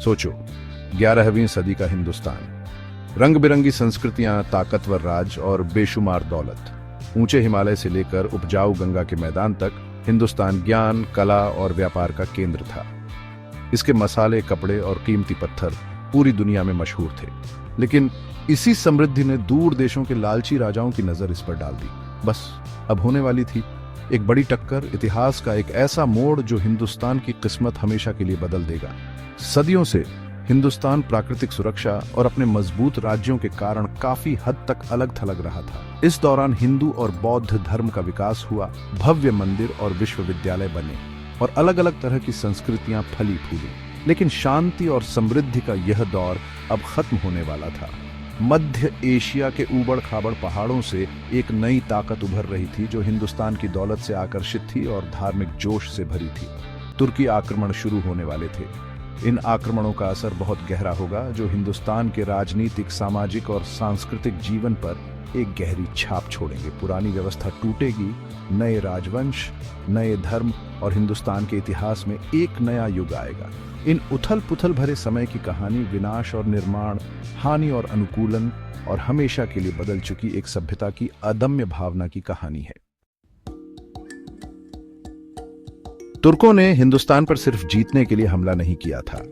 सोचो, 11वीं सदी का हिंदुस्तान, रंग बिरंगी संस्कृतियां, ताकतवर राज और बेशुमार दौलत। ऊंचे हिमालय से लेकर उपजाऊ गंगा के मैदान तक हिंदुस्तान ज्ञान, कला और व्यापार का केंद्र था। इसके मसाले, कपड़े और कीमती पत्थर पूरी दुनिया में मशहूर थे। लेकिन इसी समृद्धि ने दूर देशों के लालची राजाओं की नजर इस पर डाल दी। बस अब होने वाली थी एक बड़ी टक्कर, इतिहास का एक ऐसा मोड़ जो हिंदुस्तान की किस्मत हमेशा के लिए बदल देगा। सदियों से हिंदुस्तान प्राकृतिक सुरक्षा और अपने मजबूत राज्यों के कारण काफी हद तक अलग थलग रहा था। इस दौरान हिंदू और बौद्ध धर्म का विकास हुआ, भव्य मंदिर और विश्वविद्यालय बने और अलग अलग तरह की संस्कृतियां फली फूली। लेकिन शांति और समृद्धि का यह दौर अब खत्म होने वाला था। मध्य एशिया के ऊबड़ खाबड़ पहाड़ों से एक नई ताकत उभर रही थी जो हिंदुस्तान की दौलत से आकर्षित थी और धार्मिक जोश से भरी थी। तुर्की आक्रमण शुरू होने वाले थे। इन आक्रमणों का असर बहुत गहरा होगा जो हिंदुस्तान के राजनीतिक, सामाजिक और सांस्कृतिक जीवन पर एक गहरी छाप छोड़ेंगे। पुरानी व्यवस्था टूटेगी, नए राजवंश, नए धर्म और हिंदुस्तान के इतिहास में एक नया युग आएगा। इन उथल पुथल भरे समय की कहानी विनाश और निर्माण, हानि और अनुकूलन और हमेशा के लिए बदल चुकी एक सभ्यता की अदम्य भावना की कहानी है। तुर्कों ने हिंदुस्तान पर सिर्फ जीतने के लिए हमला नहीं किया था।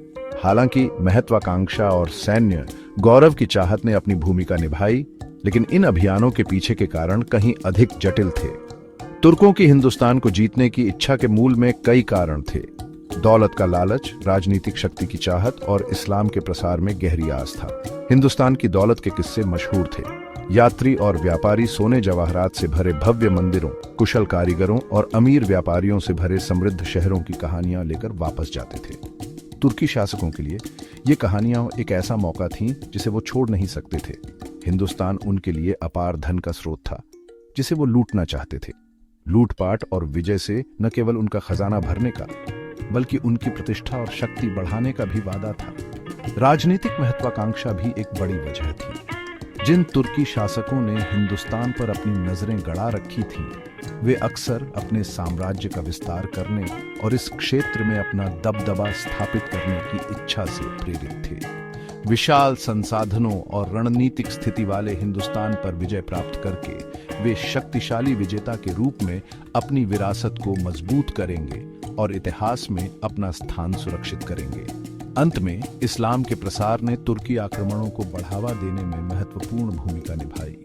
हालांकि महत्वाकांक्षा और सैन्य गौरव की चाहत ने अपनी भूमिका निभाई, लेकिन इन अभियानों के पीछे के कारण कहीं अधिक जटिल थे। तुर्कों की हिंदुस्तान को जीतने की इच्छा के मूल में कई कारण थे। दौलत का लालच, राजनीतिक शक्ति की चाहत और इस्लाम के प्रसार में गहरी आस्था। हिंदुस्तान की दौलत के किस्से मशहूर थे। यात्री और व्यापारी सोने जवाहरात से भरे भव्य मंदिरों, कुशल कारीगरों और अमीर व्यापारियों से भरे समृद्ध शहरों की कहानियां लेकर वापस जाते थे। तुर्की शासकों के लिए ये कहानियां एक ऐसा मौका थीं जिसे वो छोड़ नहीं सकते थे। हिंदुस्तान उनके लिए अपार धन का स्रोत था जिसे वो लूटना चाहते थे। लूटपाट और विजय से न केवल उनका खजाना भरने का, बल्कि उनकी प्रतिष्ठा और शक्ति बढ़ाने का भी वादा था। राजनीतिक महत्वाकांक्षा भी एक बड़ी वजह थी। जिन तुर्की शासकों ने हिंदुस्तान पर अपनी नजरें गड़ा रखी थीं, वे अक्सर अपने साम्राज्य का विस्तार करने और इस क्षेत्र में अपना दबदबा स्थापित करने की इच्छा से प्रेरित थे। विशाल संसाधनों और रणनीतिक स्थिति वाले हिंदुस्तान पर विजय प्राप्त करके वे शक्तिशाली विजेता के रूप में अपनी विरासत को मजबूत करेंगे और इतिहास में अपना स्थान सुरक्षित करेंगे। अंत में इस्लाम के प्रसार ने तुर्की आक्रमणों को बढ़ावा देने में महत्वपूर्ण भूमिका निभाई।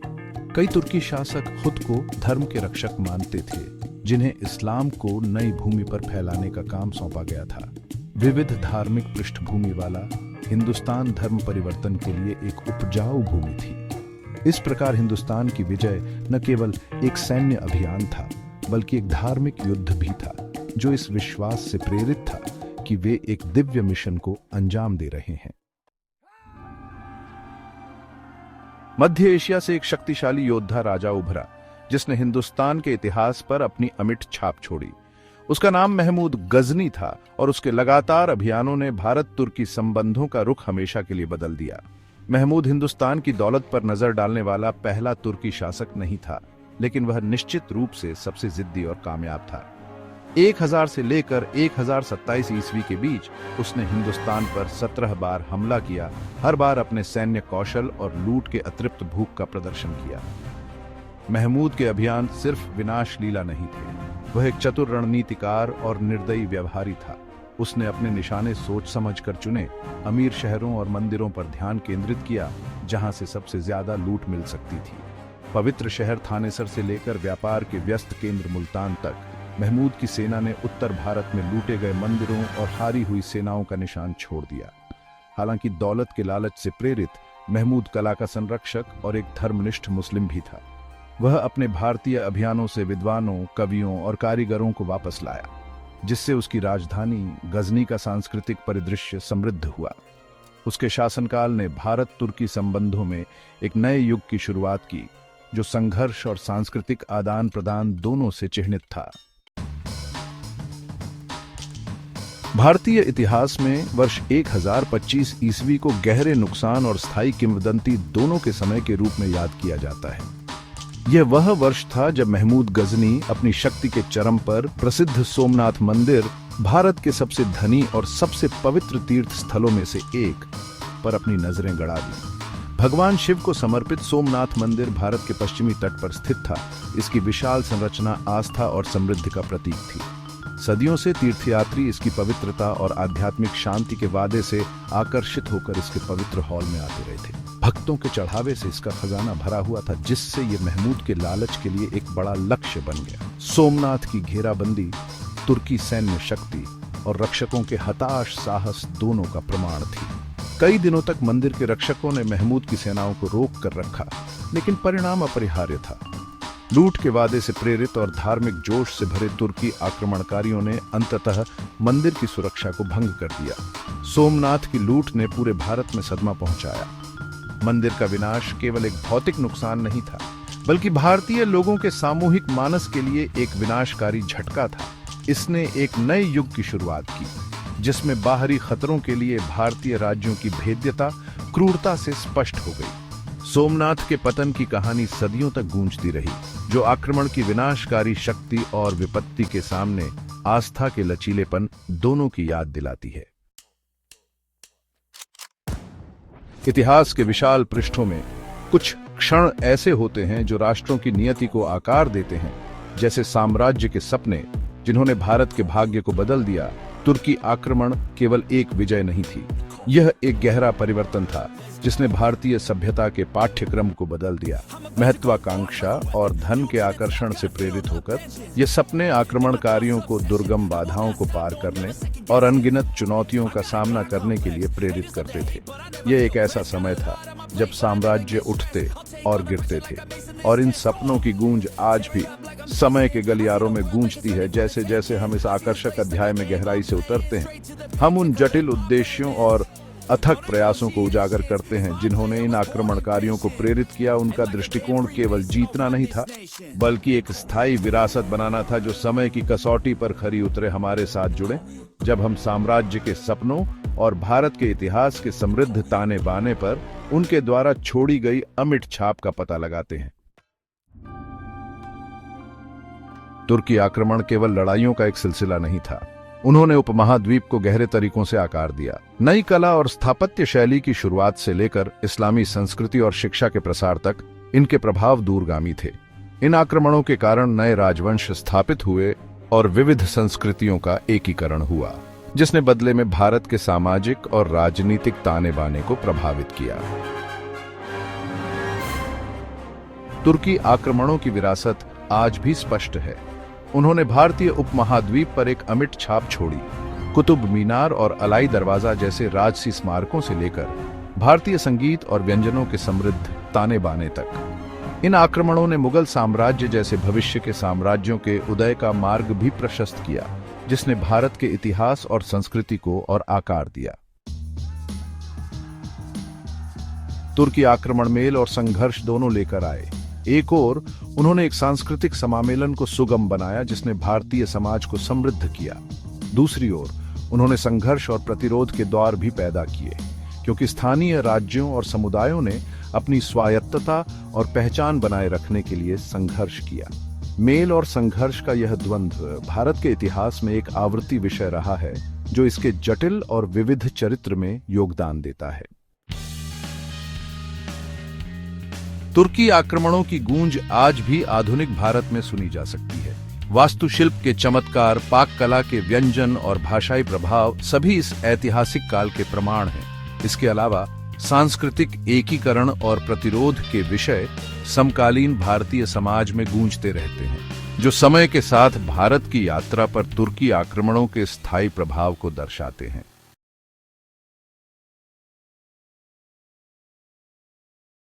कई तुर्की शासक खुद को धर्म के रक्षक मानते थे, जिन्हें इस्लाम को नई भूमि पर फैलाने का काम सौंपा गया था। विविध धार्मिक पृष्ठभूमि वाला हिंदुस्तान धर्म परिवर्तन के लिए एक उपजाऊ भूमि थी। इस प्रकार हिंदुस्तान की विजय न केवल एक सैन्य अभियान था, बल्कि एक धार्मिक युद्ध भी था जो इस विश्वास से प्रेरित था कि वे एक दिव्य मिशन को अंजाम दे रहे हैं। मध्य एशिया से एक शक्तिशाली योद्धा राजा उभरा जिसने हिंदुस्तान के इतिहास पर अपनी अमिट छाप छोड़ी। उसका नाम महमूद गजनी था और उसके लगातार अभियानों ने भारत तुर्की संबंधों का रुख हमेशा के लिए बदल दिया। महमूद हिंदुस्तान की दौलत पर नजर डालने वाला पहला तुर्की शासक नहीं था, लेकिन वह निश्चित रूप से सबसे जिद्दी और कामयाब था। 1000 से लेकर 1027 ईस्वी के बीच उसने हिंदुस्तान पर 17 बार हमला किया, हर बार अपने सैन्य कौशल और लूट के अतिरिक्त भूख का प्रदर्शन किया। महमूद के अभियान सिर्फ विनाश लीला नहीं थे, वह एक चतुर रणनीतिकार और निर्दयी व्यवहारी था। उसने अपने निशाने सोच समझ कर चुने, अमीर शहरों और मंदिरों पर ध्यान केंद्रित किया जहां से सबसे ज्यादा लूट मिल सकती थी। पवित्र शहर थानेसर से लेकर व्यापार के व्यस्त केंद्र मुल्तान तक महमूद की सेना ने उत्तर भारत में लूटे गए मंदिरों और हारी हुई सेनाओं का निशान छोड़ दिया। हालांकि दौलत के लालच से प्रेरित महमूद कला का संरक्षक और एक धर्मनिष्ठ मुस्लिम भी था। वह अपने भारतीय अभियानों से विद्वानों, कवियों और कारीगरों को वापस लाया, जिससे उसकी राजधानी गजनी का सांस्कृतिक परिदृश्य समृद्ध हुआ। उसके शासनकाल ने भारत तुर्की संबंधों में एक नए युग की शुरुआत की, जो संघर्ष और सांस्कृतिक आदान प्रदान दोनों से चिह्नित था। भारतीय इतिहास में वर्ष 1025 ईस्वी को गहरे नुकसान और स्थायी किंवदंती दोनों के समय के रूप में याद किया जाता है। यह वह वर्ष था जब महमूद गजनी अपनी शक्ति के चरम पर प्रसिद्ध सोमनाथ मंदिर भारत के सबसे धनी और सबसे पवित्र तीर्थ स्थलों में से एक पर अपनी नजरें गड़ा दी। भगवान शिव को समर्पित सोमनाथ मंदिर भारत के पश्चिमी तट पर स्थित था। इसकी विशाल संरचना आस्था और समृद्धि का प्रतीक थी। सदियों से तीर्थयात्री इसकी पवित्रता और आध्यात्मिक शांति के वादे से आकर्षित होकर इसके पवित्र हॉल में आते रहे थे। भक्तों के चढ़ावे से इसका खजाना भरा हुआ था, जिससे ये महमूद के लालच के लिए एक बड़ा लक्ष्य बन गया। सोमनाथ की घेराबंदी तुर्की सैन्य शक्ति और रक्षकों के हताश साहस दोनों का प्रमाण थी। कई दिनों तक मंदिर के रक्षकों ने महमूद की सेनाओं को रोक कर रखा, लेकिन परिणाम अपरिहार्य था। लूट के वादे से प्रेरित और धार्मिक जोश से भरे तुर्की आक्रमणकारियों ने अंततः मंदिर की सुरक्षा को भंग कर दिया। सोमनाथ की लूट ने पूरे भारत में सदमा पहुंचाया। मंदिर का विनाश केवल एक भौतिक नुकसान नहीं था, बल्कि भारतीय लोगों के सामूहिक मानस के लिए एक विनाशकारी झटका था। इसने एक नए युग की शुरुआत की, जिसमें बाहरी खतरों के लिए भारतीय राज्यों की भेद्यता क्रूरता से स्पष्ट हो गई। सोमनाथ के पतन की कहानी सदियों तक गूंजती रही, जो आक्रमण की विनाशकारी शक्ति और विपत्ति के सामने आस्था के लचीलेपन दोनों की याद दिलाती है। इतिहास के विशाल पृष्ठों में कुछ क्षण ऐसे होते हैं जो राष्ट्रों की नियति को आकार देते हैं, जैसे साम्राज्य के सपने जिन्होंने भारत के भाग्य को बदल दिया। तुर्की आक्रमण केवल एक विजय नहीं थी, यह एक गहरा परिवर्तन था जिसने भारतीय सभ्यता के पाठ्यक्रम को बदल दिया। महत्वाकांक्षा और धन के आकर्षण से प्रेरित होकर ये सपने आक्रमणकारियों को दुर्गम बाधाओं को पार करने और अनगिनत चुनौतियों का सामना करने के लिए प्रेरित करते थे। यह एक ऐसा समय था जब साम्राज्य उठते और गिरते थे, और इन सपनों की गूंज आज भी समय के गलियारों में गूंजती है। जैसे जैसे हम इस आकर्षक अध्याय में गहराई से उतरते हैं, हम उन जटिल उद्देश्यों और अथक प्रयासों को उजागर करते हैं जिन्होंने इन आक्रमणकारियों को प्रेरित किया। उनका दृष्टिकोण केवल जीतना नहीं था, बल्कि एक स्थायी विरासत बनाना था जो समय की कसौटी पर खरी उतरे। हमारे साथ जुड़े जब हम साम्राज्य के सपनों और भारत के इतिहास के समृद्ध ताने बाने पर उनके द्वारा छोड़ी गई अमिट छाप का पता लगाते हैं। तुर्की आक्रमण केवल लड़ाइयों का एक सिलसिला नहीं था, उन्होंने उपमहाद्वीप को गहरे तरीकों से आकार दिया। नई कला और स्थापत्य शैली की शुरुआत से लेकर इस्लामी संस्कृति और शिक्षा के प्रसार तक इनके प्रभाव दूरगामी थे। इन आक्रमणों के कारण नए राजवंश स्थापित हुए और विविध संस्कृतियों का एकीकरण हुआ, जिसने बदले में भारत के सामाजिक और राजनीतिक ताने बाने को प्रभावित किया। तुर्की आक्रमणों की विरासत आज भी स्पष्ट है। उन्होंने भारतीय उपमहाद्वीप पर एक अमिट छाप छोड़ी। कुतुब मीनार और अलाई दरवाजा जैसे राजसी स्मारकों से लेकर भारतीय संगीत और व्यंजनों के समृद्ध ताने बाने तक, इन आक्रमणों ने मुगल साम्राज्य जैसे भविष्य के साम्राज्यों के उदय का मार्ग भी प्रशस्त किया, जिसने भारत के इतिहास और संस्कृति को और आकार दिया। तुर्की आक्रमण मेल और संघर्ष दोनों लेकर आए। एक ओर उन्होंने एक सांस्कृतिक समामेलन को सुगम बनाया जिसने भारतीय समाज को समृद्ध किया। दूसरी ओर उन्होंने संघर्ष और प्रतिरोध के दौर भी पैदा किए, क्योंकि स्थानीय राज्यों और समुदायों ने अपनी स्वायत्तता और पहचान बनाए रखने के लिए संघर्ष किया। मेल और संघर्ष का यह द्वंद्व भारत के इतिहास में एक आवृत्ति विषय रहा है, जो इसके जटिल और विविध चरित्र में योगदान देता है। तुर्की आक्रमणों की गूंज आज भी आधुनिक भारत में सुनी जा सकती है। वास्तुशिल्प के चमत्कार, पाक कला के व्यंजन और भाषाई प्रभाव सभी इस ऐतिहासिक काल के प्रमाण हैं। इसके अलावा सांस्कृतिक एकीकरण और प्रतिरोध के विषय समकालीन भारतीय समाज में गूंजते रहते हैं, जो समय के साथ भारत की यात्रा पर तुर्की आक्रमणों के स्थायी प्रभाव को दर्शाते हैं।